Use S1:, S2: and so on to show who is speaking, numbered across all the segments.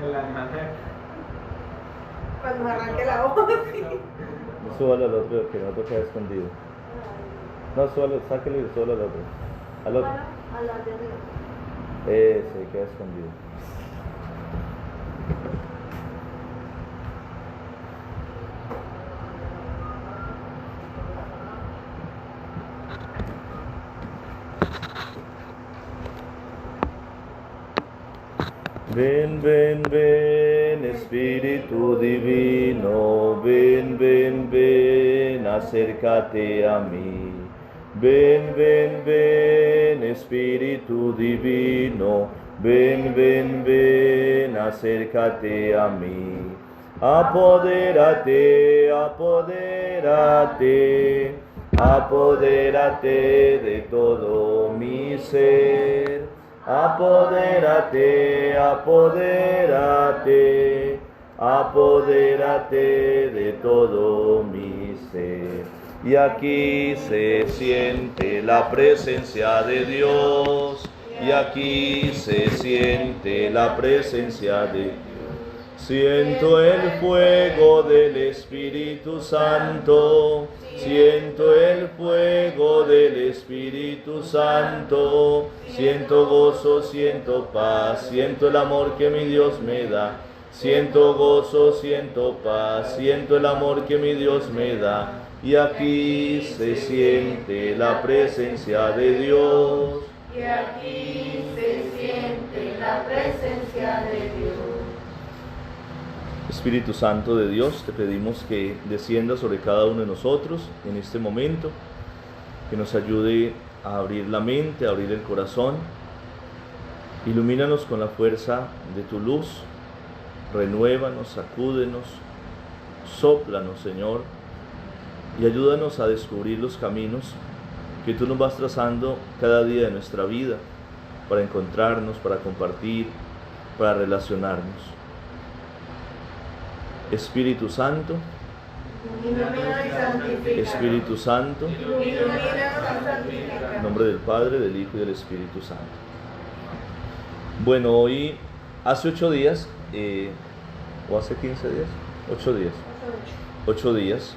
S1: En la nada.
S2: Cuando arranque la voz.
S3: Súbalo al otro, que el otro queda escondido. No, súbalo, sáquelo y súbalo al otro. Al otro.
S2: A la de arriba.
S3: Ese queda escondido. Ven, ven, ven, Espíritu Divino, ven, ven, ven, acércate a mí. Ven, ven, ven, Espíritu Divino, ven, ven, ven, acércate a mí. Apodérate, apodérate, apodérate de todo mi ser. Apodérate, apodérate, apodérate de todo mi ser. Y aquí se siente la presencia de Dios, y aquí se siente la presencia de Dios. Siento el fuego del Espíritu Santo, siento el fuego del Espíritu Santo, siento gozo, siento paz, siento el amor que mi Dios me da, siento gozo, siento paz, siento el amor que mi Dios me da, y aquí se siente la presencia de Dios.
S2: Y aquí se siente la presencia de Dios.
S3: Espíritu Santo de Dios, te pedimos que descienda sobre cada uno de nosotros en este momento, que nos ayude a abrir la mente, a abrir el corazón. Ilumínanos con la fuerza de tu luz, renuévanos, sacúdenos, sóplanos, Señor, y ayúdanos a descubrir los caminos que tú nos vas trazando cada día de nuestra vida, para encontrarnos, para compartir, para relacionarnos. Espíritu Santo,
S2: Ilumina y santifica.
S3: Espíritu Santo,
S2: Ilumina y santifica.
S3: en nombre del Padre, del Hijo y del Espíritu Santo. Bueno, hoy, hace 8 días, o hace 15 días, 8 días, 8 días,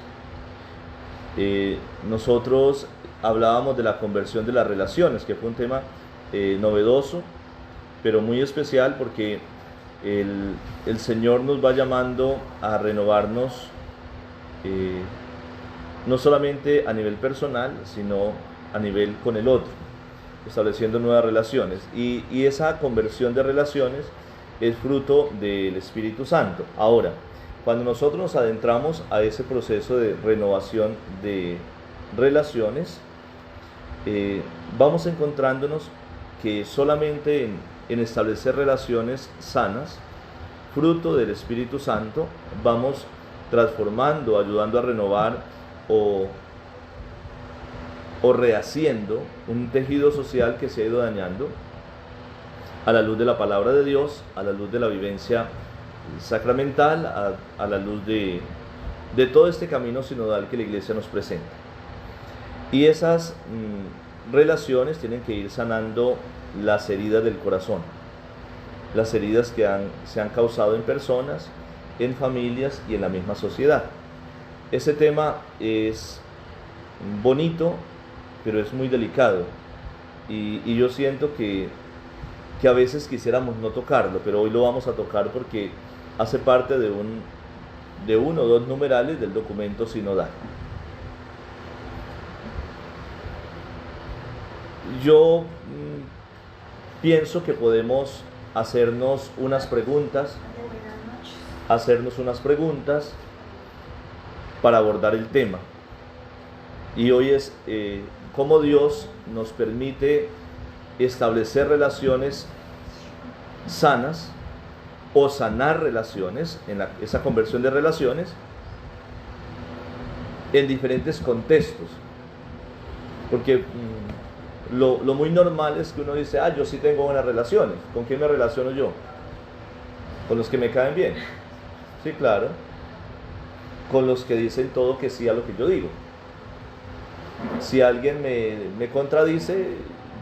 S3: nosotros hablábamos de la conversión de las relaciones, que fue un tema novedoso, pero muy especial porque el Señor nos va llamando a renovarnos, no solamente a nivel personal, sino a nivel con el otro, estableciendo nuevas relaciones. Y esa conversión de relaciones es fruto del Espíritu Santo. Ahora, cuando nosotros nos adentramos a ese proceso de renovación de relaciones, vamos encontrándonos que solamente en establecer relaciones sanas, fruto del Espíritu Santo, vamos transformando, ayudando a renovar o rehaciendo un tejido social que se ha ido dañando a la luz de la palabra de Dios, a la luz de la vivencia sacramental, a la luz de todo este camino sinodal que la Iglesia nos presenta. Y esas relaciones tienen que ir sanando las heridas del corazón, las heridas que se han causado en personas, en familias y en la misma sociedad. Ese tema es bonito, pero es muy delicado, y yo siento que a veces quisiéramos no tocarlo, pero hoy lo vamos a tocar porque hace parte de uno o dos numerales del documento sinodal. Yo pienso que podemos hacernos unas preguntas para abordar el tema. Y hoy es cómo Dios nos permite establecer relaciones sanas o sanar relaciones, esa conversión de relaciones en diferentes contextos. Porque lo muy normal es que uno dice, yo sí tengo buenas relaciones. ¿Con quién me relaciono yo? Con los que me caen bien. Sí, claro. Con los que dicen todo que sí a lo que yo digo. Si alguien me contradice,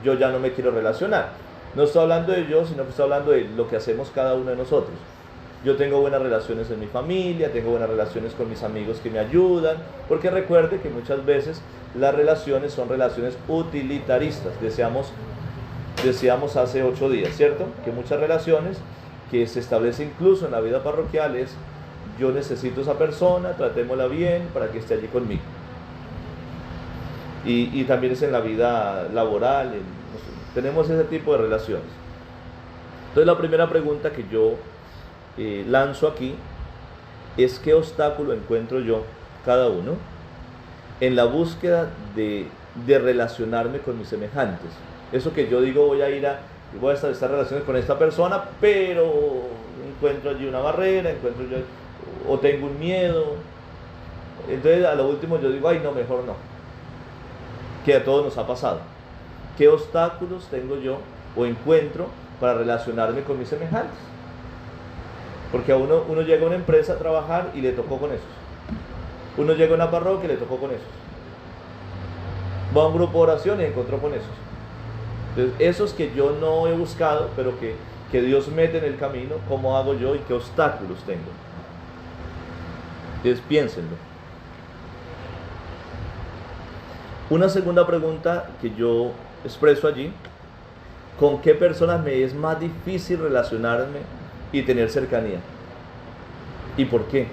S3: yo ya no me quiero relacionar. No estoy hablando de yo, sino que estoy hablando de lo que hacemos cada uno de nosotros. Yo tengo buenas relaciones en mi familia, tengo buenas relaciones con mis amigos que me ayudan, porque recuerde que muchas veces las relaciones son relaciones utilitaristas. Decíamos hace 8 días, ¿cierto? Que muchas relaciones que se establecen incluso en la vida parroquial es: yo necesito a esa persona, tratémosla bien para que esté allí conmigo. Y también es en la vida laboral, no sé, tenemos ese tipo de relaciones. Entonces la primera pregunta que yo lanzo aquí es: ¿qué obstáculo encuentro yo, cada uno, en la búsqueda de relacionarme con mis semejantes? Eso que yo digo, voy a establecer relaciones con esta persona, pero encuentro allí una barrera, o tengo un miedo. Entonces a lo último yo digo: ay, no, mejor no. Que a todos nos ha pasado. ¿Qué obstáculos tengo yo o encuentro para relacionarme con mis semejantes? Porque a uno llega a una empresa a trabajar y le tocó con esos. Uno llega a una parroquia y le tocó con esos. Va a un grupo de oración y encontró con esos. Entonces, esos que yo no he buscado, pero que Dios mete en el camino, ¿cómo hago yo y qué obstáculos tengo? Entonces, piénsenlo. Una segunda pregunta que yo expreso allí: ¿con qué personas me es más difícil relacionarme y tener cercanía? ¿Y por qué?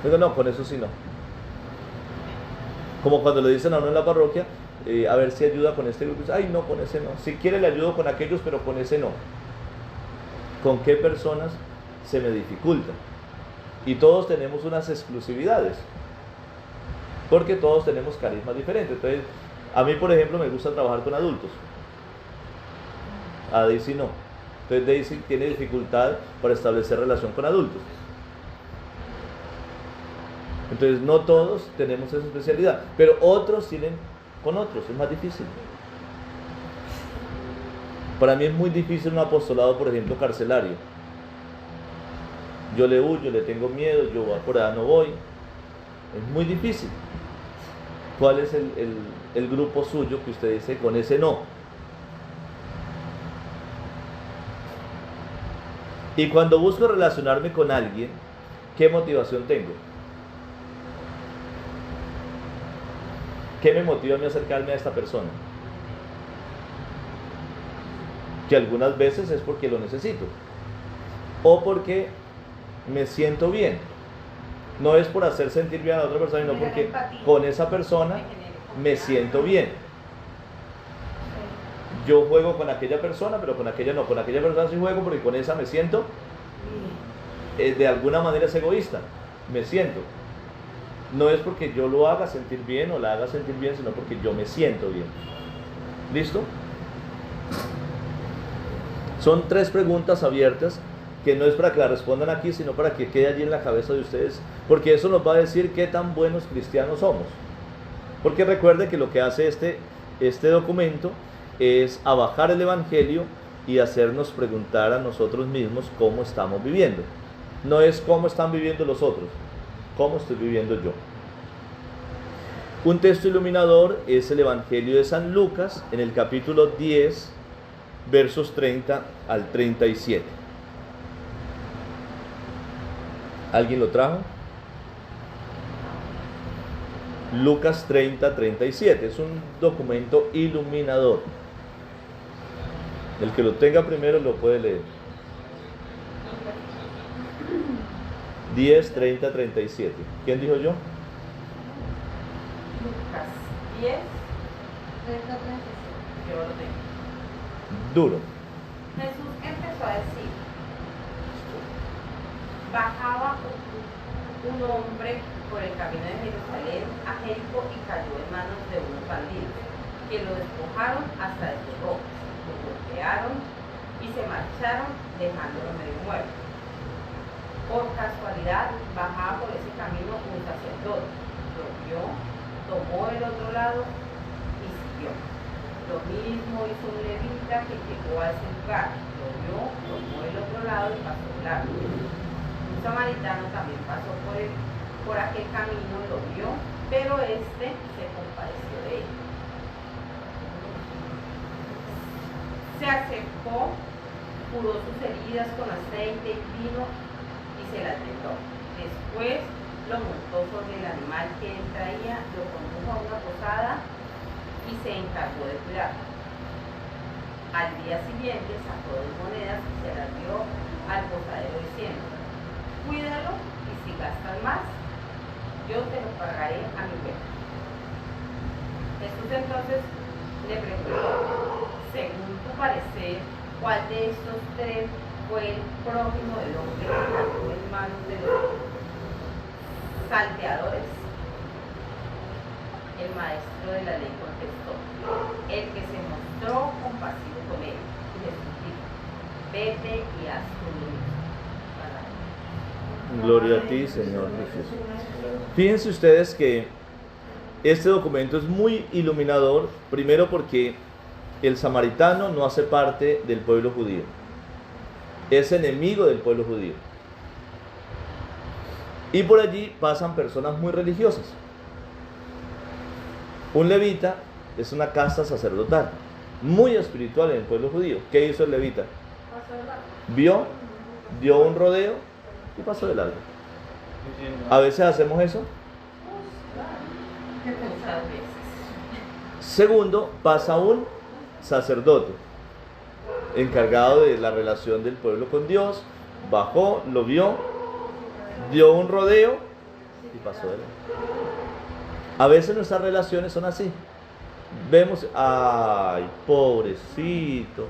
S3: Digo, no, con eso sí no. Como cuando le dicen a uno en la parroquia, a ver si ayuda con este grupo. Ay, no, con ese no. Si quiere le ayudo con aquellos, pero con ese no. ¿Con qué personas se me dificulta? Y todos tenemos unas exclusividades, porque todos tenemos carismas diferentes. Entonces, a mí, por ejemplo, me gusta trabajar con adultos. A Daisy no. Entonces Daisy tiene dificultad para establecer relación con adultos. Entonces no todos tenemos esa especialidad, pero otros tienen con otros, es más difícil. Para mí es muy difícil un apostolado, por ejemplo, carcelario. Yo le huyo, le tengo miedo, yo por allá no voy. Es muy difícil. ¿Cuál es el grupo suyo que usted dice con ese no? Y cuando busco relacionarme con alguien, ¿qué motivación tengo? ¿Qué me motiva a mí a acercarme a esta persona? Que algunas veces es porque lo necesito, o porque me siento bien. No es por hacer sentir bien a la otra persona, sino porque con esa persona me siento bien. Yo juego con aquella persona, pero con aquella no. Con aquella persona sí juego porque con esa me siento, de alguna manera es egoísta, me siento. No es porque yo lo haga sentir bien o la haga sentir bien, sino porque yo me siento bien. ¿Listo? Son 3 preguntas abiertas que no es para que la respondan aquí, sino para que quede allí en la cabeza de ustedes, porque eso nos va a decir qué tan buenos cristianos somos. Porque recuerde que lo que hace este documento es abajar el Evangelio y hacernos preguntar a nosotros mismos cómo estamos viviendo. No es cómo están viviendo los otros, cómo estoy viviendo yo. Un texto iluminador es el Evangelio de San Lucas, en el capítulo 10, versos 30 al 37. ¿Alguien lo trajo? Lucas 30, 37. Es un documento iluminador. El que lo tenga primero lo puede leer. 10, 30, 37. ¿Quién dijo yo?
S2: Lucas 10, 30, 37. Yo lo tengo.
S3: Duro.
S2: Jesús empezó a decir: bajaba un hombre por el camino de Jerusalén a Jericó y cayó en manos de unos bandidos, que lo despojaron hasta de sus ropas, lo golpearon y se marcharon dejándolo medio muerto. Por casualidad bajaba por ese camino un sacerdote, lo vio, tomó el otro lado y siguió. Lo mismo hizo un levita que llegó a ese lugar, lo vio, tomó el otro lado y pasó de largo. Un samaritano también pasó por aquel camino, lo vio, pero se compadeció de él. Se acercó, curó sus heridas con aceite y vino y se las vendó. Después lo montó sobre el animal que él traía, lo condujo a una posada y se encargó de cuidarlo. Al día siguiente sacó 2 monedas y se las dio al posadero diciendo: cuídalo y si gastas más, yo te lo pagaré a mi vuelta. Jesús entonces le preguntó: según tu parecer, ¿cuál de estos 3 fue el prójimo del hombre que cayó en manos de los salteadores? El maestro de la ley contestó: el que se mostró compasivo con él. Y Jesús dijo: vete y haz tú lo mismo.
S3: Gloria a ti, Señor Jesús. Fíjense ustedes que este documento es muy iluminador, primero porque el samaritano no hace parte del pueblo judío, es enemigo del pueblo judío. Y por allí pasan personas muy religiosas. Un levita es una casta sacerdotal, muy espiritual en el pueblo judío. ¿Qué hizo el levita? Vio, dio un rodeo y pasó de largo. A veces hacemos eso.
S2: Muchas veces.
S3: Segundo, pasa un sacerdote encargado de la relación del pueblo con Dios, bajó, lo vio, dio un rodeo y pasó de largo. A veces nuestras relaciones son así. Vemos, ay, pobrecito,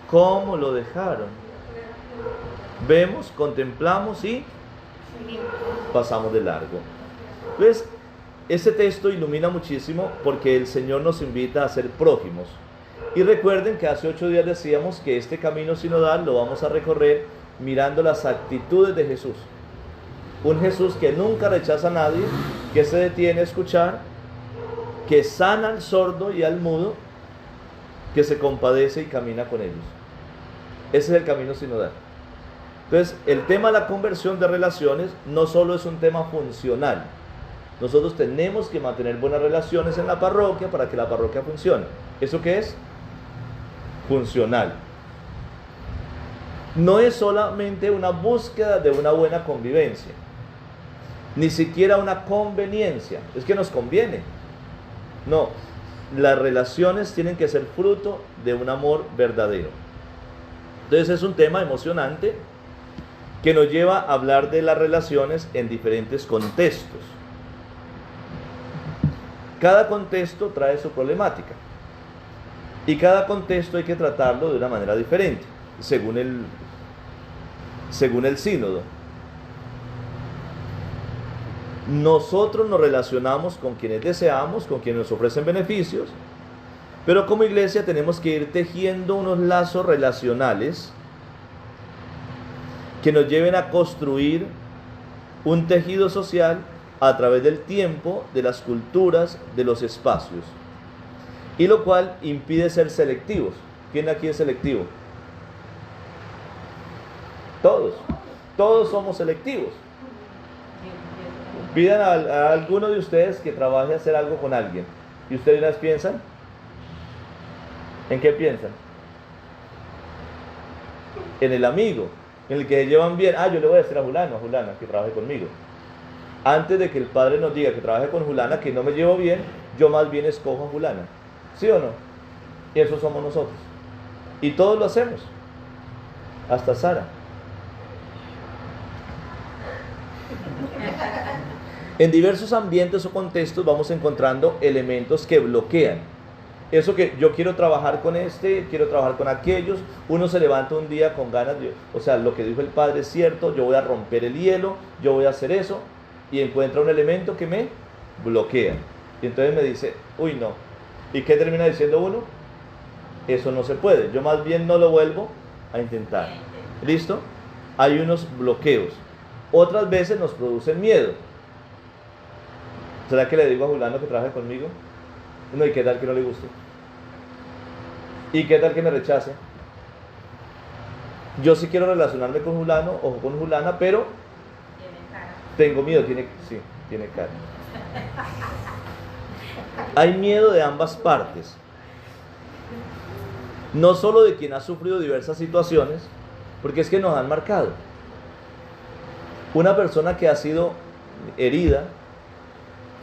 S3: cómo lo dejaron. Vemos, contemplamos y pasamos de largo. Entonces, este texto ilumina muchísimo porque el Señor nos invita a ser prójimos. Y recuerden que hace 8 días decíamos que este camino sinodal lo vamos a recorrer mirando las actitudes de Jesús. Un Jesús que nunca rechaza a nadie, que se detiene a escuchar, que sana al sordo y al mudo, que se compadece y camina con ellos. Ese es el camino sinodal. Entonces, el tema de la conversión de relaciones no solo es un tema funcional. Nosotros tenemos que mantener buenas relaciones en la parroquia para que la parroquia funcione. ¿Eso qué es? Funcional. No es solamente una búsqueda de una buena convivencia, ni siquiera una conveniencia, es que nos conviene. No, las relaciones tienen que ser fruto de un amor verdadero. Entonces es un tema emocionante que nos lleva a hablar de las relaciones en diferentes contextos. Cada contexto trae su problemática y cada contexto hay que tratarlo de una manera diferente, según el sínodo. Nosotros nos relacionamos con quienes deseamos, con quienes nos ofrecen beneficios, pero como iglesia tenemos que ir tejiendo unos lazos relacionales que nos lleven a construir un tejido social a través del tiempo, de las culturas, de los espacios, y lo cual impide ser selectivos. ¿Quién aquí es selectivo? Todos somos selectivos. Pidan a alguno de ustedes que trabaje a hacer algo con alguien. ¿Y ustedes una vez piensan? ¿En qué piensan? En el amigo, en el que se llevan bien. Yo le voy a decir a Julano, a Julana, que trabaje conmigo. Antes de que el padre nos diga que trabaje con Julana, que no me llevo bien, yo más bien escojo a Julana. ¿Sí o no? Y eso somos nosotros. Y todos lo hacemos. Hasta Sara. En diversos ambientes o contextos vamos encontrando elementos que bloquean. Eso que yo quiero trabajar con este, quiero trabajar con aquellos. Uno se levanta un día con ganas de, lo que dijo el padre es cierto, yo voy a romper el hielo, yo voy a hacer eso, y encuentra un elemento que me bloquea. Y entonces me dice, uy no. ¿Y qué termina diciendo uno? Eso no se puede, yo más bien no lo vuelvo a intentar. ¿Listo? Hay unos bloqueos. Otras veces nos producen miedo. ¿Será que le digo a Julano que trabaje conmigo? No, ¿y qué tal que no le guste? ¿Y qué tal que me rechace? Yo sí quiero relacionarme con Julano o con Julana, pero tengo miedo, tiene cara. Hay miedo de ambas partes. no solo de quien ha sufrido diversas situaciones, porque es que nos han marcado. Una persona que ha sido herida,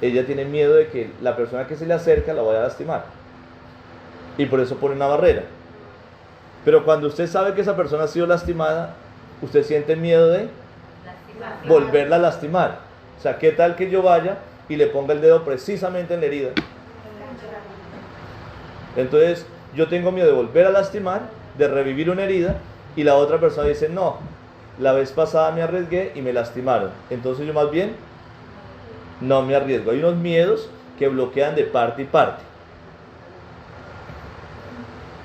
S3: ella tiene miedo de que la persona que se le acerca la vaya a lastimar, y por eso pone una barrera. Pero cuando usted sabe que esa persona ha sido lastimada, usted siente miedo de volverla a lastimar. O sea, ¿qué tal que yo vaya y le ponga el dedo precisamente en la herida? Entonces, yo tengo miedo de volver a lastimar, de revivir una herida, y la otra persona dice, no, la vez pasada me arriesgué y me lastimaron. Entonces yo más bien no me arriesgo. Hay unos miedos que bloquean de parte y parte.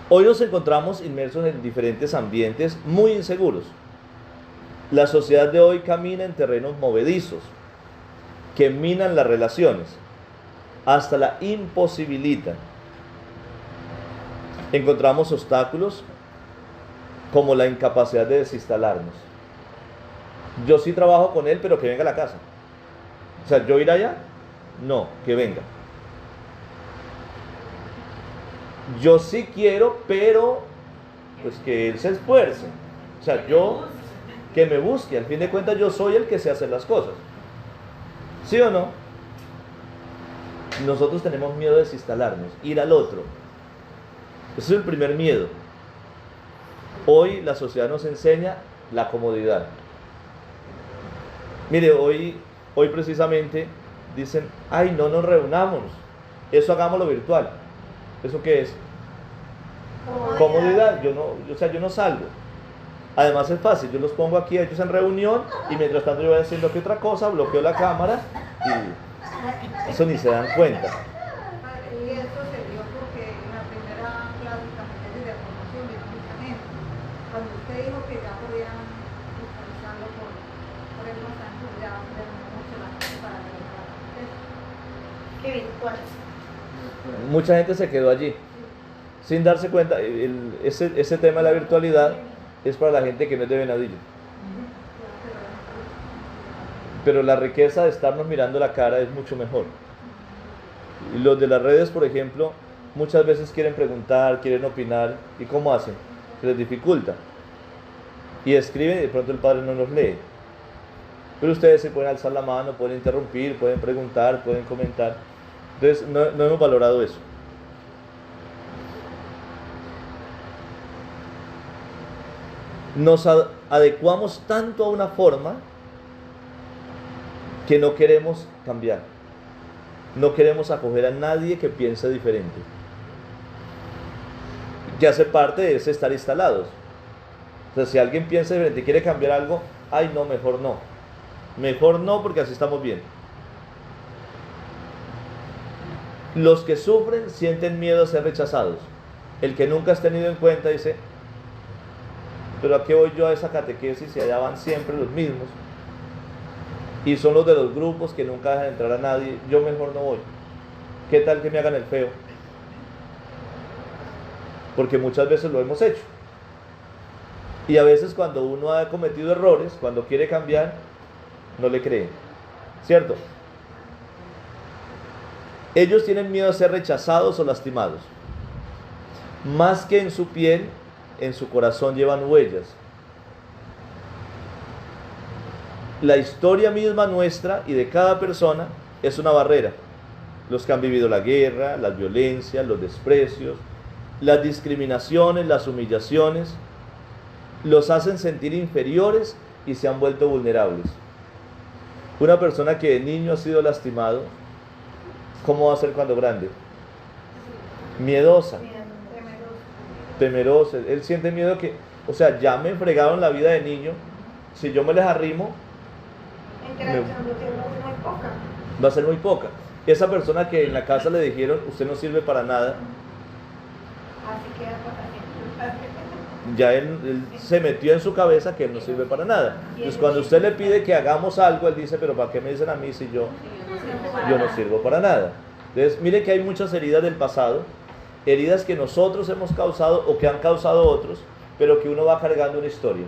S3: Hoy nos encontramos inmersos en diferentes ambientes muy inseguros. La sociedad de hoy camina en terrenos movedizos que minan las relaciones, hasta la imposibilitan. Encontramos obstáculos como la incapacidad de desinstalarnos. Yo sí trabajo con él, pero que venga a la casa. O sea, ¿yo ir allá? No, que venga. Yo sí quiero, pero pues que él se esfuerce. O sea, yo, que me busque. Al fin de cuentas, yo soy el que sé hacer las cosas. ¿Sí o no? Nosotros tenemos miedo de desinstalarnos, ir al otro. Ese es el primer miedo. Hoy la sociedad nos enseña la comodidad. Mire, hoy precisamente dicen, ay, no nos reunamos, eso hagámoslo virtual. ¿Eso qué es? Comodidad. Yo no salgo. Además es fácil, yo los pongo aquí a ellos en reunión y mientras tanto yo voy haciendo que otra cosa, bloqueo la cámara y eso ni se dan cuenta.
S1: Y eso se dio porque en la primera clase de formación vino mucha gente. Cuando usted dijo que ya podían visualizarlo por el WhatsApp, ya terminó mucho la gente para ver. Qué virtual.
S3: Mucha gente se quedó allí sin darse cuenta. Ese tema de la virtualidad es para la gente que no es de Venadillo. Pero la riqueza de estarnos mirando la cara es mucho mejor. Y los de las redes, por ejemplo, muchas veces quieren preguntar, quieren opinar. ¿Y cómo hacen? Se les dificulta. Y escriben y de pronto el padre no los lee. Pero ustedes se pueden alzar la mano, pueden interrumpir, pueden preguntar, pueden comentar. Entonces no hemos valorado eso. Nos adecuamos tanto a una forma que no queremos cambiar. No queremos acoger a nadie que piense diferente. Que hace parte de ese estar instalados. O sea, si alguien piensa diferente y quiere cambiar algo, ay no, mejor no. Mejor no, porque así estamos bien. Los que sufren sienten miedo a ser rechazados. El que nunca has tenido en cuenta dice, pero ¿a qué voy yo a esa catequesis si allá van siempre los mismos? Y son los de los grupos que nunca dejan entrar a nadie. Yo mejor no voy. ¿Qué tal que me hagan el feo? Porque muchas veces lo hemos hecho. Y a veces cuando uno ha cometido errores, cuando quiere cambiar, no le creen. ¿Cierto? Ellos tienen miedo a ser rechazados o lastimados. Más que en su piel, en su corazón llevan huellas. La historia misma nuestra y de cada persona es una barrera. Los que han vivido la guerra, las violencias, los desprecios, las discriminaciones, las humillaciones, los hacen sentir inferiores y se han vuelto vulnerables. Una persona que de niño ha sido lastimado, ¿cómo va a ser cuando grande? Miedosa, temerosa. Él siente miedo que, o sea, ya me fregaron la vida de niño, si yo me les arrimo, va a ser muy poca. Esa persona que en la casa le dijeron, usted no sirve para nada, ya él se metió en su cabeza que él no sirve para nada. Entonces cuando usted le pide que hagamos algo, él dice, pero ¿para qué me dicen a mí si yo no sirvo para nada? Entonces mire que hay muchas heridas del pasado, heridas que nosotros hemos causado o que han causado otros, pero que uno va cargando una historia.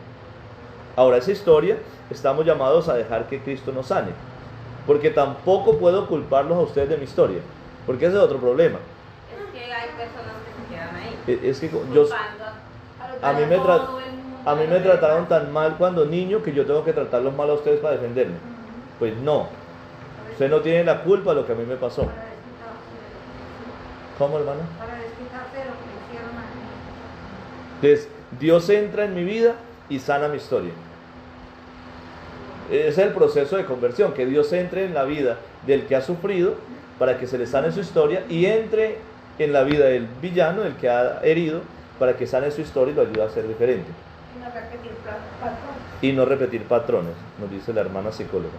S3: Ahora esa historia estamos llamados a dejar que Cristo nos sane, porque tampoco puedo culparlos a ustedes de mi historia, porque ese es otro problema.
S2: Es que hay personas que se quedan ahí.
S3: Es que yo,
S2: culpando
S3: a mí me tra-
S2: todo el mundo
S3: a mí
S2: de
S3: me
S2: lo
S3: trataron
S2: que pasa.
S3: tan mal cuando niño que yo tengo que tratarlos mal a ustedes para defenderme. Pues no, usted no tiene la culpa de lo que a mí me pasó.
S1: Para desquitarse de lo que
S3: ¿Cómo, hermano?
S1: hicieron. Para desquitarse de lo que hicieron a mí.
S3: Entonces, Dios entra en mi vida y sana mi historia. Es el proceso de conversión, que Dios entre en la vida del que ha sufrido para que se le sane su historia y entre en la vida del villano, del que ha herido, para que sane su historia y lo ayude a ser diferente.
S4: Y no repetir patrón.
S3: Y no repetir patrones, nos dice la hermana psicóloga.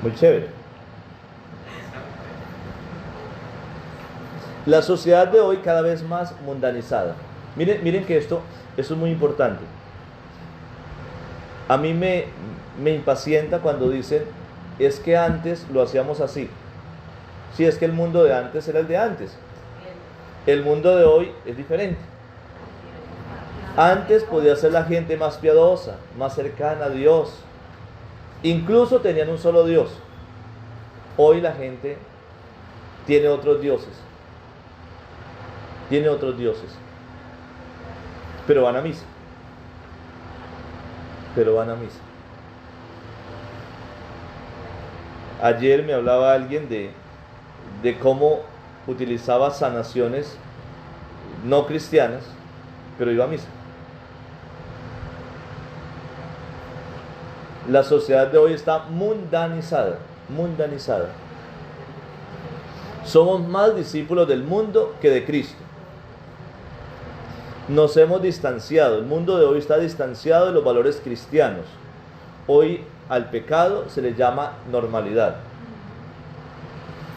S3: Muy chévere. La sociedad de hoy cada vez más mundanizada. Miren que esto es muy importante. A mí me impacienta cuando dicen, es que antes lo hacíamos así. Sí, es que el mundo de antes era el de antes. El mundo de hoy es diferente. Antes podía ser la gente más piadosa, más cercana a Dios. Incluso tenían un solo Dios. Hoy la gente tiene otros dioses. Tiene otros dioses. Pero van a misa. Pero van a misa. Ayer me hablaba alguien de cómo utilizaba sanaciones no cristianas, pero iba a misa. La sociedad de hoy está mundanizada, mundanizada. Somos más discípulos del mundo que de Cristo. Nos hemos distanciado, el mundo de hoy está distanciado de los valores cristianos. Hoy al pecado se le llama normalidad.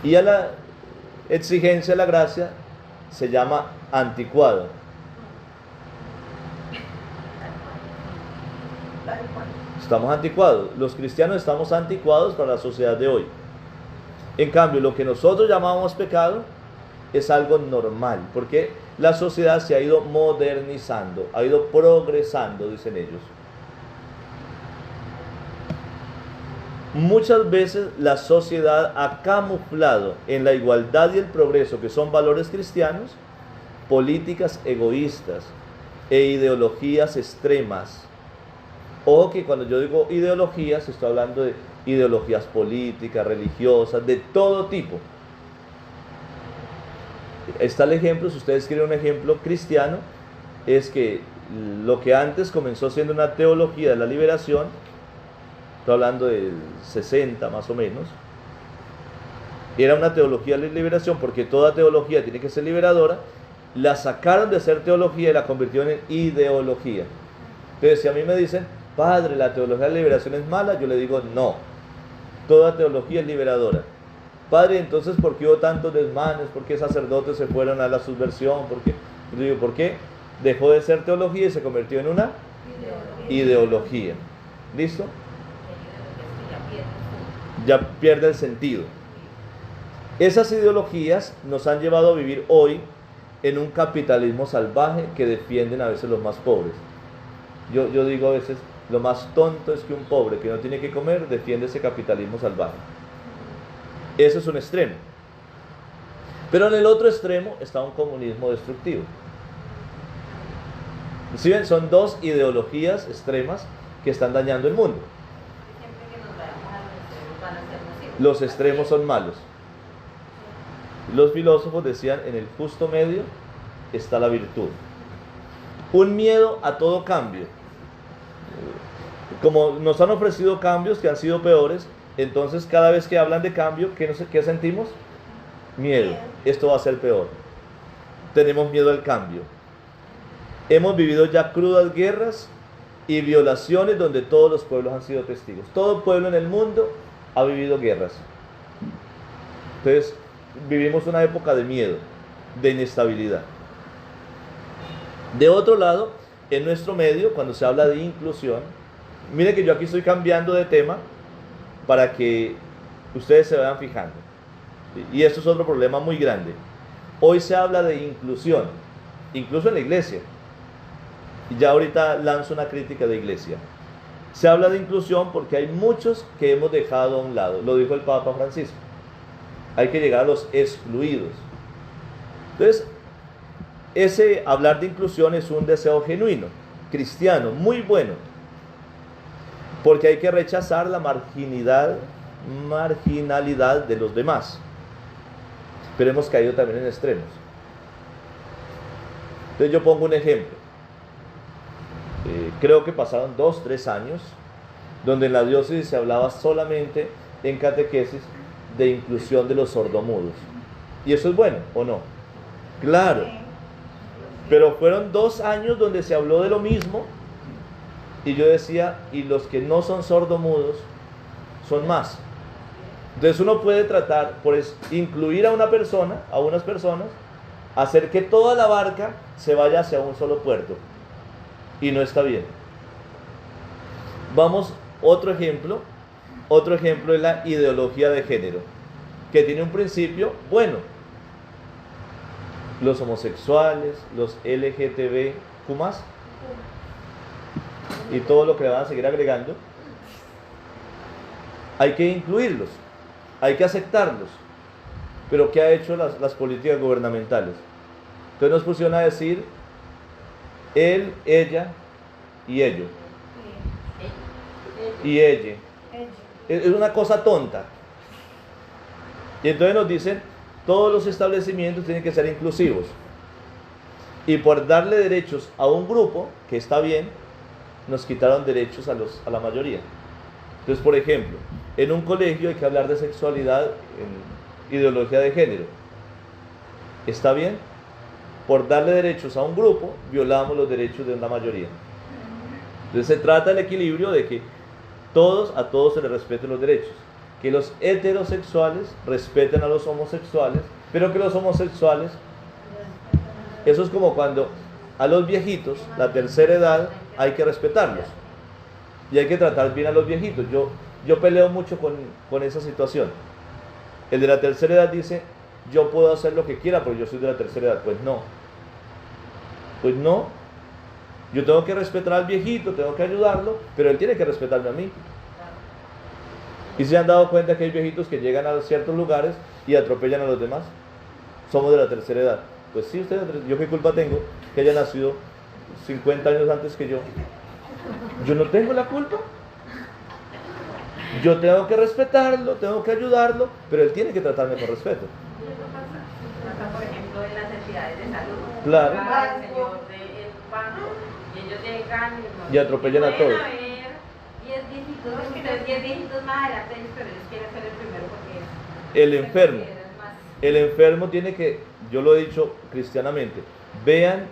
S3: Y a la exigencia de la gracia se llama anticuado. Estamos anticuados. Los cristianos estamos anticuados para la sociedad de hoy. En cambio, lo que nosotros llamamos pecado es algo normal, porque la sociedad se ha ido modernizando, ha ido progresando, dicen ellos. Muchas veces la sociedad ha camuflado en la igualdad y el progreso, que son valores cristianos, políticas egoístas e ideologías extremas. Ojo que cuando yo digo ideologías, estoy hablando de ideologías políticas, religiosas, de todo tipo. Está el ejemplo, si ustedes quieren un ejemplo cristiano, es que lo que antes comenzó siendo una teología de la liberación, estoy hablando del 60 más o menos, era una teología de la liberación, porque toda teología tiene que ser liberadora, la sacaron de ser teología y la convirtieron en ideología. Entonces, si a mí me dicen, padre, la teología de la liberación es mala, yo le digo, no, toda teología es liberadora. Padre, entonces, ¿por qué hubo tantos desmanes? ¿Por qué sacerdotes se fueron a la subversión? ¿Por qué? Yo digo, ¿por qué? Dejó de ser teología y se convirtió en una ideología. ¿Listo? Ya pierde el sentido. Esas ideologías nos han llevado a vivir hoy en un capitalismo salvaje que defienden a veces los más pobres. Yo digo a veces, lo más tonto es que un pobre que no tiene que comer defiende ese capitalismo salvaje. Eso es un extremo. Pero en el otro extremo está un comunismo destructivo. ¿Sí ven? Son dos ideologías extremas que están dañando el mundo.
S2: Siempre que nos vayamos a los extremos van a ser nocivos.
S3: Los extremos son malos. Los filósofos decían, en el justo medio está la virtud. Un miedo a todo cambio. Como nos han ofrecido cambios que han sido peores, entonces cada vez que hablan de cambio, ¿qué sentimos? Miedo. Esto va a ser peor. Tenemos miedo al cambio. Hemos vivido ya crudas guerras y violaciones donde todos los pueblos han sido testigos. Todo pueblo en el mundo ha vivido guerras. Entonces, vivimos una época de miedo, de inestabilidad. De otro lado, en nuestro medio, cuando se habla de inclusión, mire que yo aquí estoy cambiando de tema para que ustedes se vayan fijando. Y esto es otro problema muy grande. Hoy se habla de inclusión, incluso en la iglesia. Y ya ahorita lanzo una crítica de iglesia. Se habla de inclusión porque hay muchos que hemos dejado a un lado. Lo dijo el Papa Francisco. Hay que llegar a los excluidos. Entonces, ese hablar de inclusión es un deseo genuino, cristiano, muy bueno, porque hay que rechazar la marginalidad de los demás. Pero hemos caído también en extremos. Entonces yo pongo un ejemplo. Creo que pasaron 2, 3 años donde en la diócesis se hablaba solamente en catequesis de inclusión de los sordomudos. ¿Y eso es bueno o no? Claro. Pero fueron 2 años donde se habló de lo mismo y yo decía, y los que no son sordomudos son más. Entonces uno puede tratar por incluir a una persona, a unas personas, hacer que toda la barca se vaya hacia un solo puerto. Y no está bien. Vamos, otro ejemplo es la ideología de género, que tiene un principio bueno. Los homosexuales, los LGTBQ+, y todo lo que le van a seguir agregando, hay que incluirlos, hay que aceptarlos. Pero ¿qué ha hecho las políticas gubernamentales? Entonces nos pusieron a decir él, ella y ello. Y ella. Es una cosa tonta. Y entonces nos dicen, todos los establecimientos tienen que ser inclusivos. Y por darle derechos a un grupo, que está bien, nos quitaron derechos a la mayoría. Entonces, por ejemplo, en un colegio hay que hablar de sexualidad en ideología de género. ¿Está bien? Por darle derechos a un grupo, violamos los derechos de una mayoría. Entonces se trata del equilibrio de que a todos se les respeten los derechos. Que los heterosexuales respeten a los homosexuales, pero que los homosexuales, eso es como cuando a los viejitos, la tercera edad, hay que respetarlos. Y hay que tratar bien a los viejitos. Yo peleo mucho con esa situación. El de la tercera edad dice, yo puedo hacer lo que quiera porque yo soy de la tercera edad. Pues no. Yo tengo que respetar al viejito, tengo que ayudarlo, pero él tiene que respetarme a mí. Y se han dado cuenta que hay viejitos que llegan a ciertos lugares y atropellan a los demás. Somos de la tercera edad. Pues sí, yo qué culpa tengo que haya nacido 50 años antes que yo. Yo no tengo la culpa. Yo tengo que respetarlo, tengo que ayudarlo, pero él tiene que tratarme con respeto.
S2: Por ejemplo, en las entidades de salud.
S3: Claro.
S2: Va el señor del banco y ellos llegan
S3: Y atropellan a todos.
S2: 10 viejitos más adelante, pero ellos quieren ser el primero porque
S3: el enfermo tiene que, yo lo he dicho cristianamente, vean,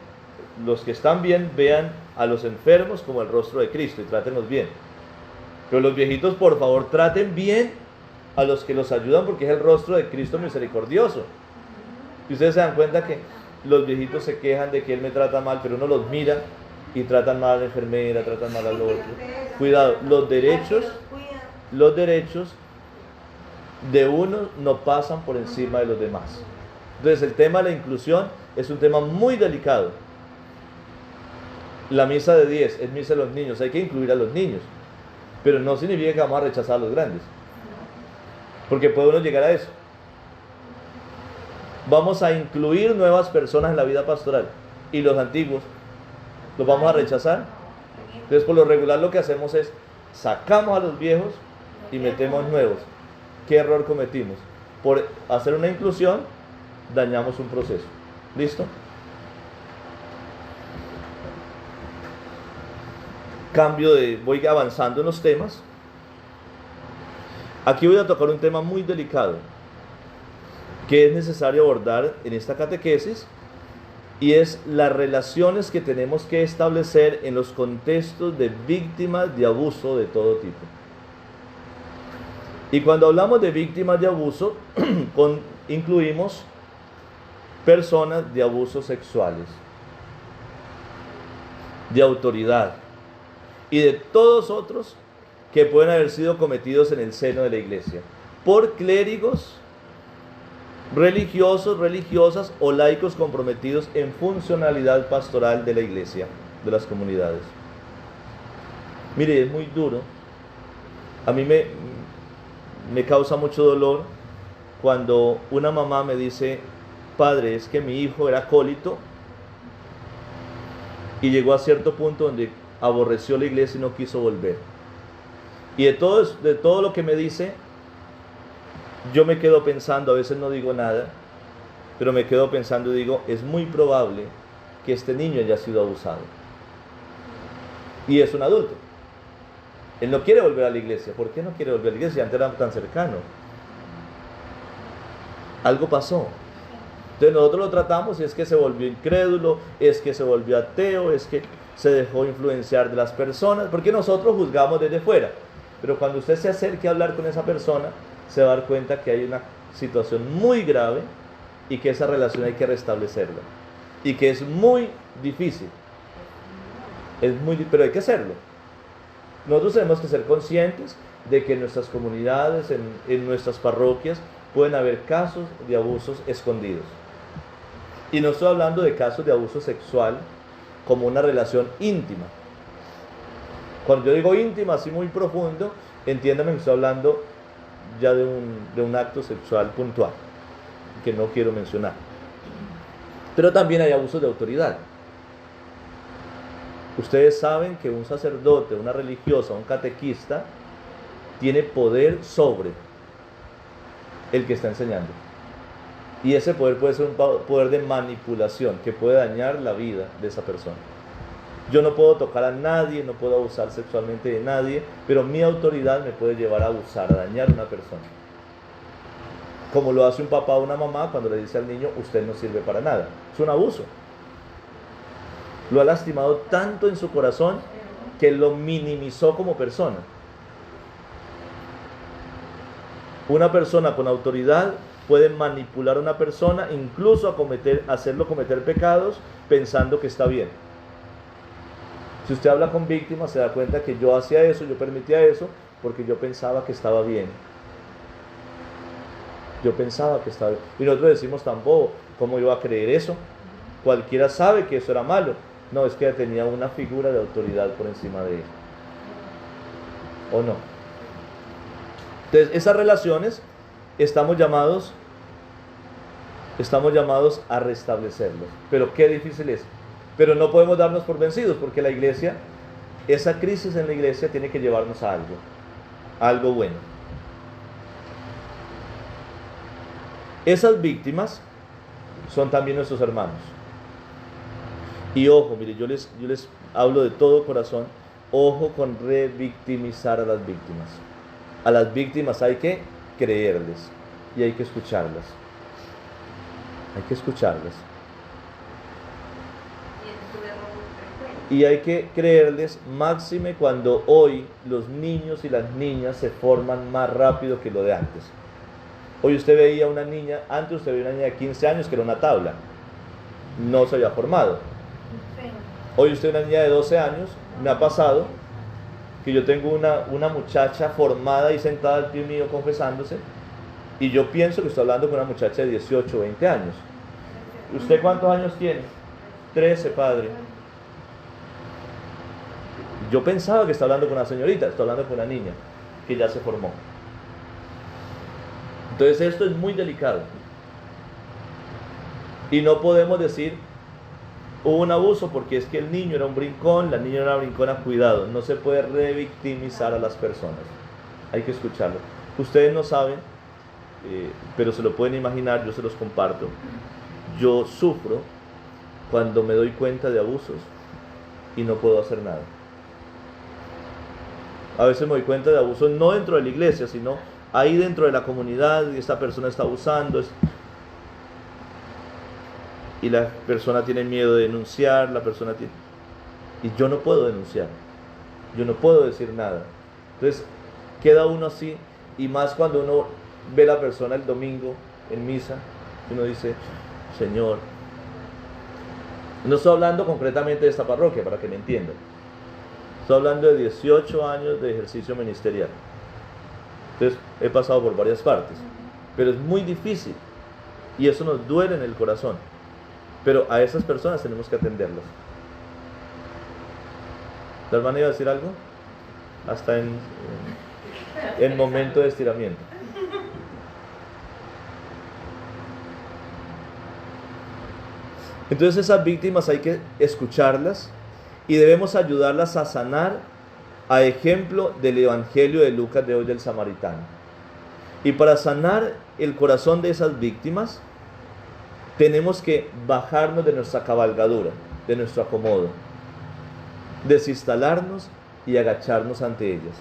S3: los que están bien, vean a los enfermos como el rostro de Cristo y trátenlos bien. Pero los viejitos, por favor, traten bien a los que los ayudan porque es el rostro de Cristo misericordioso. Y ustedes se dan cuenta que los viejitos se quejan de que él me trata mal, pero uno los mira y tratan mal a la enfermera, tratan mal al otro. Cuidado, los derechos de uno no pasan por encima de los demás. Entonces el tema de la inclusión es un tema muy delicado. La misa de 10 es misa de los niños, hay que incluir a los niños, pero no significa que vamos a rechazar a los grandes, porque puede uno llegar a eso. Vamos a incluir nuevas personas en la vida pastoral y los antiguos los vamos a rechazar. Entonces por lo regular lo que hacemos es sacamos a los viejos y metemos nuevos. ¿Qué error cometimos? Por hacer una inclusión dañamos un proceso. ¿Listo? Voy avanzando en los temas. Aquí voy a tocar un tema muy delicado que es necesario abordar en esta catequesis, y es las relaciones que tenemos que establecer en los contextos de víctimas de abuso de todo tipo. Y cuando hablamos de víctimas de abuso, incluimos personas de abusos sexuales, de autoridad y de todos otros que pueden haber sido cometidos en el seno de la iglesia por clérigos, religiosos, religiosas o laicos comprometidos en funcionalidad pastoral de la iglesia, de las comunidades. Mire, es muy duro. A mí me causa mucho dolor cuando una mamá me dice, padre, es que mi hijo era acólito y llegó a cierto punto donde aborreció la iglesia y no quiso volver. Y de todo lo que me dice, yo me quedo pensando, a veces no digo nada, pero me quedo pensando y digo, es muy probable que este niño haya sido abusado. Y es un adulto. Él no quiere volver a la iglesia. ¿Por qué no quiere volver a la iglesia? Antes era tan cercano. Algo pasó. Entonces nosotros lo tratamos y es que se volvió incrédulo, es que se volvió ateo, es que se dejó influenciar de las personas, porque nosotros juzgamos desde fuera. Pero cuando usted se acerque a hablar con esa persona, se va a dar cuenta que hay una situación muy grave y que esa relación hay que restablecerla. Y que es muy difícil. Pero hay que hacerlo. Nosotros tenemos que ser conscientes de que en nuestras comunidades, en nuestras parroquias, pueden haber casos de abusos escondidos. Y no estoy hablando de casos de abuso sexual como una relación íntima. Cuando yo digo íntima, así muy profundo, entiéndame que estoy hablando ya de un acto sexual puntual, que no quiero mencionar. Pero también hay abusos de autoridad. Ustedes saben que un sacerdote, una religiosa, un catequista, tiene poder sobre el que está enseñando. Y ese poder puede ser un poder de manipulación que puede dañar la vida de esa persona. Yo no puedo tocar a nadie, no puedo abusar sexualmente de nadie, pero mi autoridad me puede llevar a abusar, a dañar a una persona. Como lo hace un papá o una mamá cuando le dice al niño, usted no sirve para nada. Es un abuso. Lo ha lastimado tanto en su corazón que lo minimizó como persona. Una persona con autoridad puede manipular a una persona, incluso hacerlo cometer pecados pensando que está bien. Si usted habla con víctimas, se da cuenta que yo hacía eso, yo permitía eso, porque yo pensaba que estaba bien. Yo pensaba que estaba bien. Y nosotros decimos tampoco, ¿cómo iba a creer eso? Cualquiera sabe que eso era malo. No, es que tenía una figura de autoridad por encima de él. ¿O no? Entonces, esas relaciones estamos llamados a restablecerlos. Pero qué difícil es. Pero no podemos darnos por vencidos, porque la iglesia, esa crisis en la iglesia tiene que llevarnos a algo bueno. Esas víctimas son también nuestros hermanos. Y ojo, mire, yo les hablo de todo corazón, ojo con revictimizar a las víctimas. A las víctimas hay que creerles y hay que escucharlas. Hay que escucharlas. Y hay que creerles, máxime cuando hoy los niños y las niñas se forman más rápido que lo de antes. Hoy usted veía una niña, antes usted veía una niña de 15 años que era una tabla, no se había formado. Hoy usted una niña de 12 años, me ha pasado que yo tengo una muchacha formada y sentada al pie mío confesándose, y yo pienso que estoy hablando con una muchacha de 18 o 20 años. ¿Usted cuántos años tiene? 13, padre. Yo pensaba que estaba hablando con una señorita, estoy hablando con una niña que ya se formó. Entonces esto es muy delicado. Y no podemos decir, hubo un abuso porque es que el niño era un brincón, la niña era una brincona, cuidado. No se puede revictimizar a las personas. Hay que escucharlo. Ustedes no saben, pero se lo pueden imaginar, yo se los comparto. Yo sufro cuando me doy cuenta de abusos y no puedo hacer nada. A veces me doy cuenta de abusos no dentro de la iglesia, sino ahí dentro de la comunidad, y esta persona está abusando, y la persona tiene miedo de denunciar, y yo no puedo denunciar, yo no puedo decir nada. Entonces queda uno así, y más cuando uno ve a la persona el domingo en misa, uno dice, Señor, no estoy hablando concretamente de esta parroquia, para que me entiendan. Estoy hablando de 18 años de ejercicio ministerial. Entonces, he pasado por varias partes. Pero es muy difícil. Y eso nos duele en el corazón. Pero a esas personas tenemos que atenderlas. ¿La hermana iba a decir algo? Hasta en momento de estiramiento. Entonces esas víctimas hay que escucharlas y debemos ayudarlas a sanar a ejemplo del Evangelio de Lucas de hoy del Samaritano. Y para sanar el corazón de esas víctimas, tenemos que bajarnos de nuestra cabalgadura, de nuestro acomodo, desinstalarnos y agacharnos ante ellas,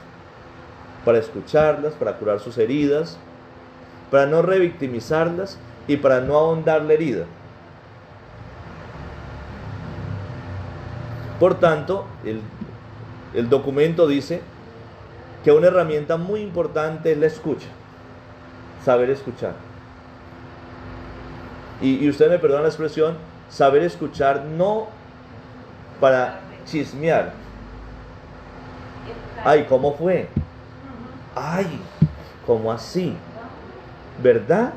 S3: para escucharlas, para curar sus heridas, para no revictimizarlas y para no ahondar la herida. Por tanto, el documento dice que una herramienta muy importante es la escucha, saber escuchar. Y usted me perdona la expresión, saber escuchar no para chismear. Ay, ¿cómo fue? Ay, ¿cómo así? ¿Verdad?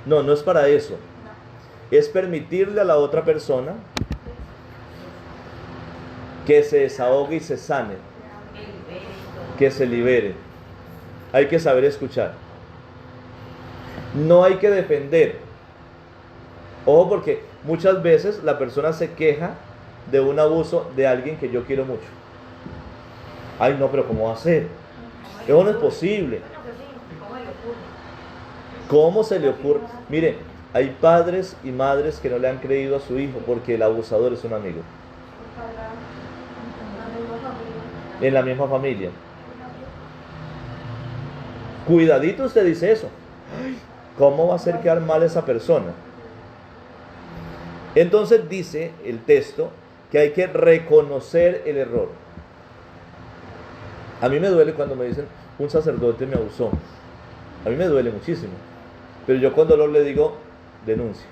S3: No, no es para eso. Es permitirle a la otra persona que se desahogue y se sane, que se libere. Hay que saber escuchar. No hay que defender. Ojo, porque muchas veces la persona se queja de un abuso de alguien que yo quiero mucho. Ay, no, pero ¿cómo va a ser? Eso no es posible. ¿Cómo se le ocurre? Mire, hay padres y madres que no le han creído a su hijo porque el abusador es un amigo. En la misma familia. Cuidadito usted dice eso. ¿Cómo va a hacer quedar mal a esa persona? Entonces dice el texto que hay que reconocer el error. A mí me duele cuando me dicen, un sacerdote me abusó. A mí me duele muchísimo. Pero yo con dolor le digo, denuncia.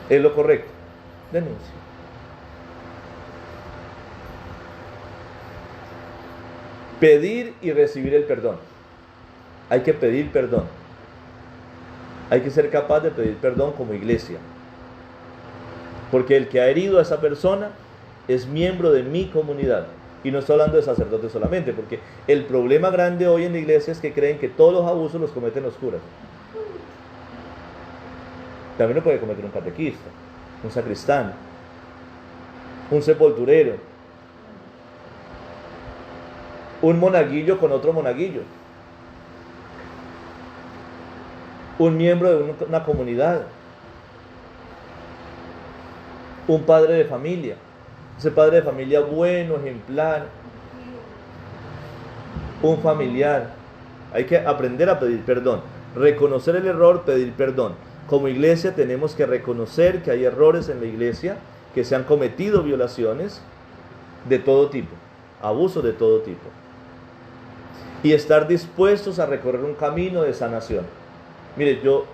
S3: Es lo correcto. Denuncia. Pedir y recibir el perdón. Hay que pedir perdón. Hay que ser capaz de pedir perdón como iglesia. Porque el que ha herido a esa persona es miembro de mi comunidad. Y no estoy hablando de sacerdotes solamente, porque el problema grande hoy en la iglesia es que creen que todos los abusos los cometen los curas. También lo puede cometer un catequista, un sacristán, un sepulturero, un monaguillo con otro monaguillo, un miembro de una comunidad, un padre de familia. Ese padre de familia bueno, ejemplar, un familiar. Hay que aprender a pedir perdón, reconocer el error, pedir perdón. Como iglesia tenemos que reconocer que hay errores en la iglesia, que se han cometido violaciones de todo tipo, abusos de todo tipo, y estar dispuestos a recorrer un camino de sanación. Mire, yo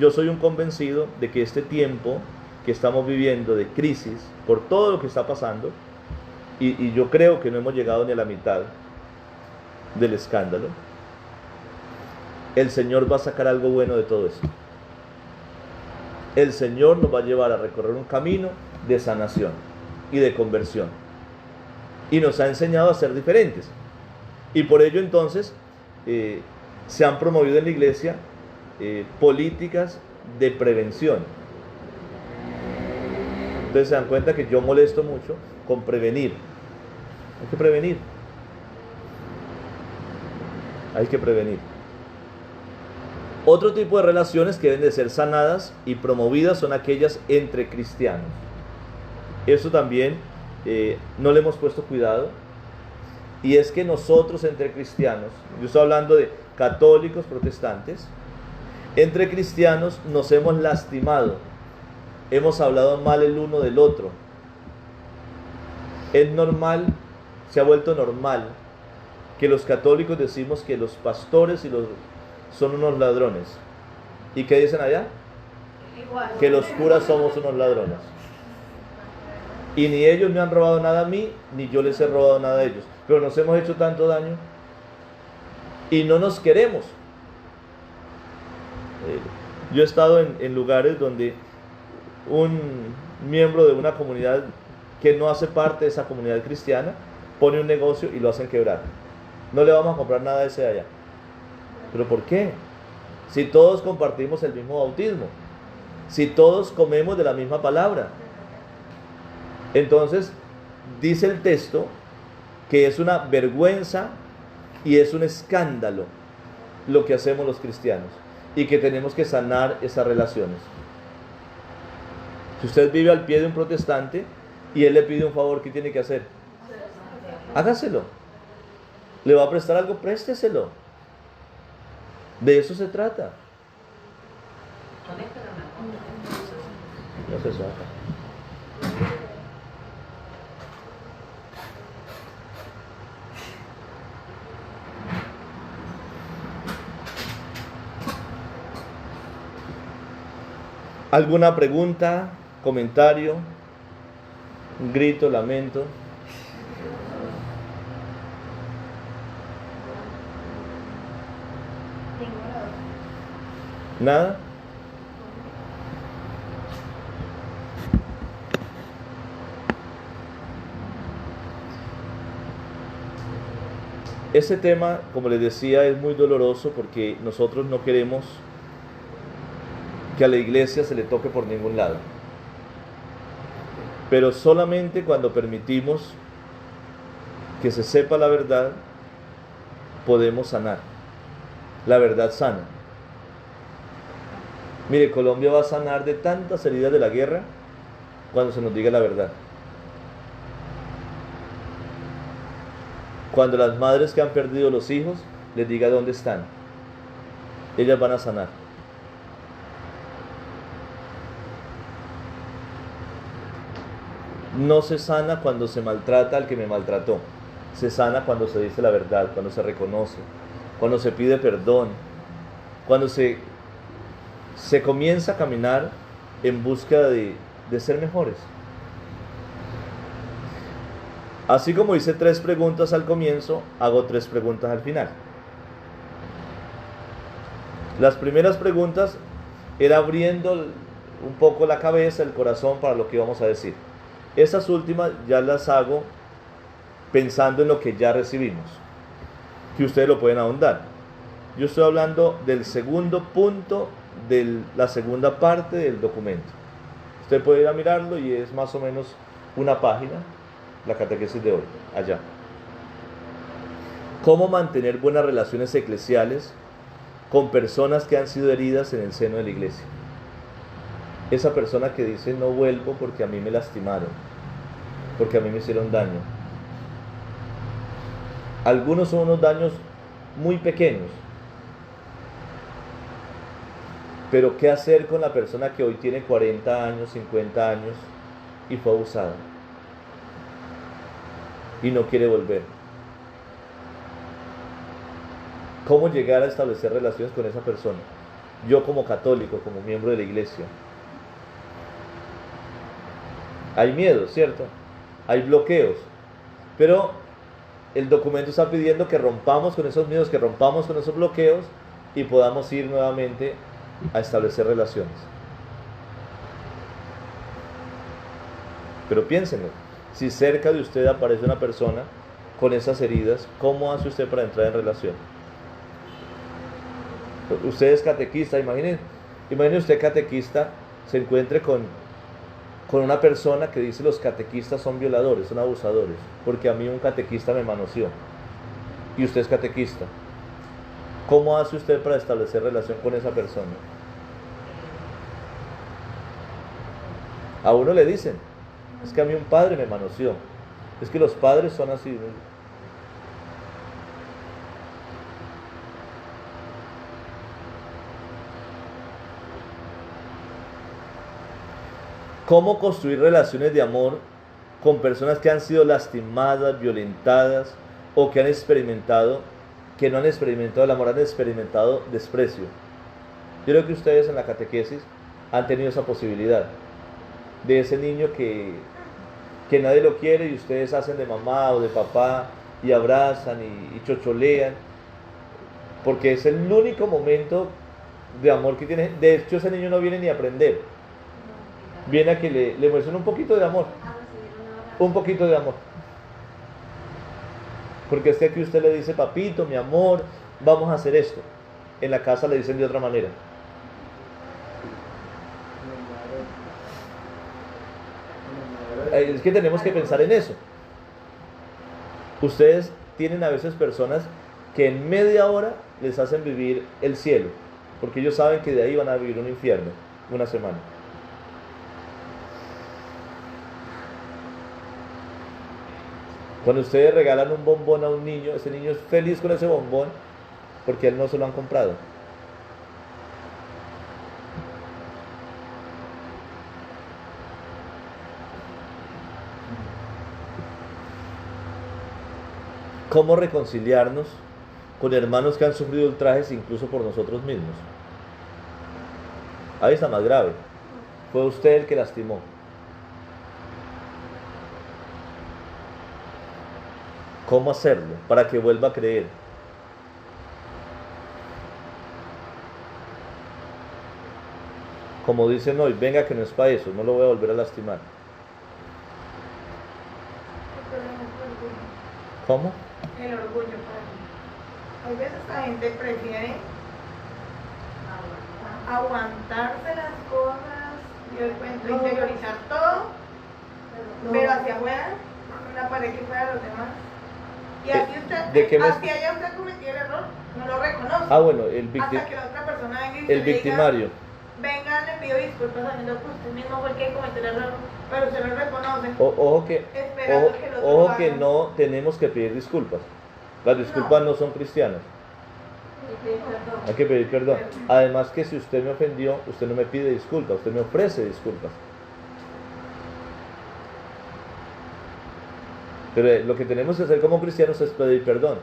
S3: soy un convencido de que este tiempo que estamos viviendo de crisis, por todo lo que está pasando, y yo creo que no hemos llegado ni a la mitad del escándalo, el Señor va a sacar algo bueno de todo esto. El Señor nos va a llevar a recorrer un camino de sanación y de conversión, y nos ha enseñado a ser diferentes, y por ello entonces se han promovido en la iglesia políticas de prevención. Entonces se dan cuenta que yo molesto mucho con prevenir. Hay que prevenir. Hay que prevenir. Otro tipo de relaciones que deben de ser sanadas y promovidas son aquellas entre cristianos. Eso también no le hemos puesto cuidado. Y es que nosotros entre cristianos, yo estoy hablando de católicos, protestantes, entre cristianos nos hemos lastimado. Hemos hablado mal el uno del otro. Es normal, se ha vuelto normal que los católicos decimos que los pastores son unos ladrones. ¿Y qué dicen allá? Que los curas somos unos ladrones. Y ni ellos me han robado nada a mí, ni yo les he robado nada a ellos. Pero nos hemos hecho tanto daño y no nos queremos. Yo he estado en lugares donde un miembro de una comunidad que no hace parte de esa comunidad cristiana pone un negocio y lo hacen quebrar. No le vamos a comprar nada de ese de allá. ¿Pero por qué? si todos compartimos el mismo bautismo, si todos comemos de la misma palabra? Entonces, dice el texto que es una vergüenza y es un escándalo lo que hacemos los cristianos y que tenemos que sanar esas relaciones. Si usted vive al pie de un protestante y él le pide un favor, ¿qué tiene que hacer? Hágaselo. ¿Le va a prestar algo? Présteselo. De eso se trata. No se saca. ¿Alguna pregunta, comentario, un grito, lamento? ¿Nada? Ese tema, como les decía, es muy doloroso porque nosotros no queremos que a la iglesia se le toque por ningún lado. Pero solamente cuando permitimos que se sepa la verdad, podemos sanar. La verdad sana. Mire, Colombia va a sanar de tantas heridas de la guerra cuando se nos diga la verdad. Cuando las madres que han perdido los hijos les diga dónde están, ellas van a sanar. No se sana cuando se maltrata al que me maltrató. Se sana cuando se dice la verdad, cuando se reconoce, cuando se pide perdón, cuando se comienza a caminar en búsqueda de ser mejores. Así como hice 3 preguntas al comienzo, hago 3 preguntas al final. Las primeras preguntas era abriendo un poco la cabeza, el corazón para lo que íbamos a decir. Esas últimas ya las hago pensando en lo que ya recibimos, que ustedes lo pueden ahondar. Yo estoy hablando del segundo punto de la segunda parte del documento. Usted puede ir a mirarlo y es más o menos una página, la catequesis de hoy, allá. ¿Cómo mantener buenas relaciones eclesiales con personas que han sido heridas en el seno de la iglesia? Esa persona que dice no vuelvo porque a mí me lastimaron, porque a mí me hicieron daño. Algunos son unos daños muy pequeños, pero ¿qué hacer con la persona que hoy tiene 40 años, 50 años y fue abusada y no quiere volver? ¿Cómo llegar a establecer relaciones con esa persona? Yo como católico, como miembro de la iglesia. Hay miedo, ¿cierto? Hay bloqueos, pero el documento está pidiendo que rompamos con esos miedos, que rompamos con esos bloqueos y podamos ir nuevamente a establecer relaciones. Pero piénsenlo, si cerca de usted aparece una persona con esas heridas, ¿cómo hace usted para entrar en relación? Usted es catequista, imagine usted catequista, se encuentre con una persona que dice los catequistas son violadores, son abusadores, porque a mí un catequista me manoseó y usted es catequista. ¿Cómo hace usted para establecer relación con esa persona? A uno le dicen, es que a mí un padre me manoseó, es que los padres son así, ¿no? ¿Cómo construir relaciones de amor con personas que han sido lastimadas, violentadas o que no han experimentado el amor, han experimentado desprecio? Yo creo que ustedes en la catequesis han tenido esa posibilidad de ese niño que nadie lo quiere y ustedes hacen de mamá o de papá y abrazan y chocholean porque es el único momento de amor que tiene. De hecho, ese niño no viene ni a aprender. Viene a que le muestren un poquito de amor. Un poquito de amor. Porque es que aquí usted le dice, papito, mi amor, vamos a hacer esto. en la casa le dicen de otra manera. Es que tenemos que pensar en eso. Ustedes tienen a veces personas que en media hora les hacen vivir el cielo, porque ellos saben que de ahí van a vivir un infierno, una semana. Cuando ustedes regalan un bombón a un niño, ese niño es feliz con ese bombón porque a él no se lo han comprado. ¿Cómo reconciliarnos con hermanos que han sufrido ultrajes incluso por nosotros mismos? Ahí está más grave. Fue usted el que lastimó. ¿Cómo hacerlo para que vuelva a creer? Como dicen hoy, venga que no es para eso, no lo voy a volver a lastimar. ¿Cómo?
S4: El orgullo, padre. Hay veces la gente prefiere aguantarse las cosas, yo cuento, interiorizar todo, pero hacia afuera, una pared que fuera los demás. Y así usted, así haya usted cometido el error, no lo reconoce.
S3: Ah, bueno,
S4: hasta que la otra persona venga y
S3: el victimario.
S4: Venga, le pido disculpas sabiendo que usted mismo fue el que cometió el error, pero usted lo reconoce.
S3: Ojo que no tenemos que pedir disculpas. Las disculpas no son cristianas. Hay que pedir perdón. Además que si usted me ofendió, usted no me pide disculpas, usted me ofrece disculpas. Pero lo que tenemos que hacer como cristianos es pedir perdón.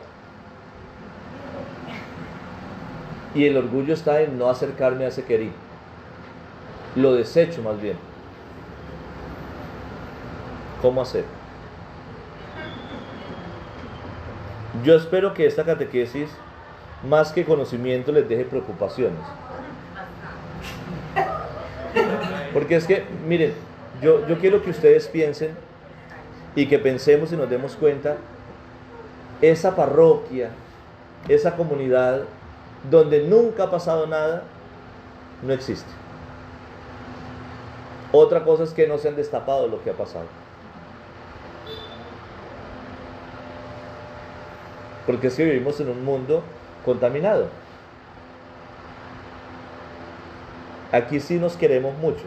S3: Y el orgullo está en no acercarme a ese querí. Lo desecho más bien. ¿Cómo hacer? Yo espero que esta catequesis, más que conocimiento, les deje preocupaciones. Porque es que, miren, yo quiero que ustedes piensen y que pensemos y nos demos cuenta, esa parroquia, esa comunidad donde nunca ha pasado nada, no existe. Otra cosa es que no se han destapado lo que ha pasado. Porque es que vivimos en un mundo contaminado. Aquí sí nos queremos mucho,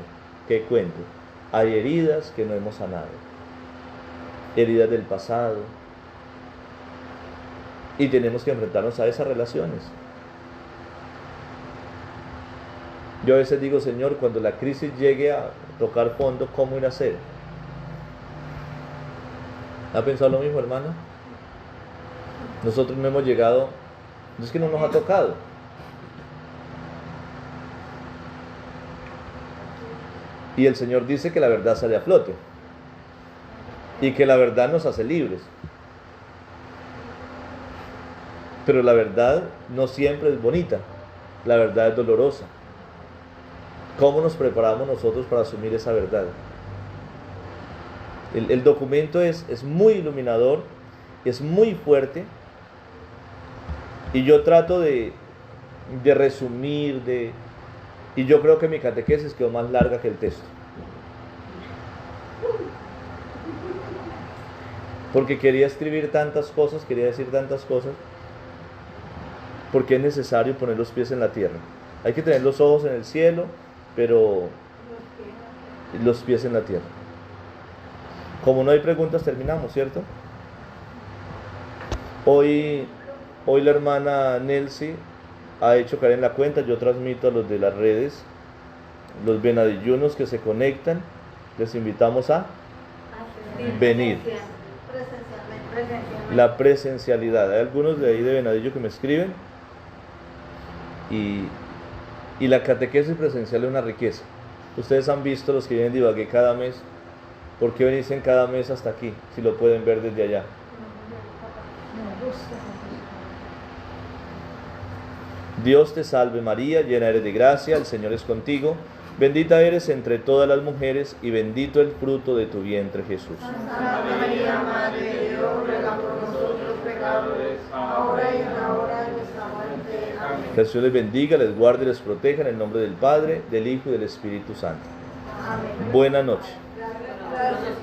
S3: que cuento. Hay heridas que no hemos sanado, heridas del pasado, y tenemos que enfrentarnos a esas relaciones. Yo a veces digo, Señor, cuando la crisis llegue a tocar fondo, ¿cómo ir a hacer? ¿Ha pensado lo mismo, hermano? Nosotros no hemos llegado, no es que no nos ha tocado. Y el Señor dice que la verdad sale a flote y que la verdad nos hace libres. Pero la verdad no siempre es bonita, la verdad es dolorosa. ¿Cómo nos preparamos nosotros para asumir esa verdad? El documento es muy iluminador, es muy fuerte, y yo trato de resumir, y yo creo que mi catequesis quedó más larga que el texto. Porque quería escribir tantas cosas, quería decir tantas cosas, porque es necesario poner los pies en la tierra. Hay que tener los ojos en el cielo, pero los pies en la tierra. Como no hay preguntas, terminamos, ¿cierto? Hoy la hermana Nelcy ha hecho caer en la cuenta. Yo transmito a los de las redes, los venadillunos que se conectan, les invitamos a venir. La presencialidad. Hay algunos de ahí de Venadillo que me escriben, y la catequesis presencial es una riqueza. Ustedes han visto, los que vienen de Ibagué cada mes, ¿por qué venirse cada mes hasta aquí si lo pueden ver desde allá? Dios te salve María, llena eres de gracia, el Señor es contigo, bendita eres entre todas las mujeres y bendito el fruto de tu vientre, Jesús.
S4: Santa María, Madre de Dios, ruega por nosotros pecadores, ahora y en la hora de nuestra muerte. Amén.
S3: Que el Señor les bendiga, les guarde y les proteja en el nombre del Padre, del Hijo y del Espíritu Santo.
S4: Amén.
S3: Buena noche.
S4: Gracias.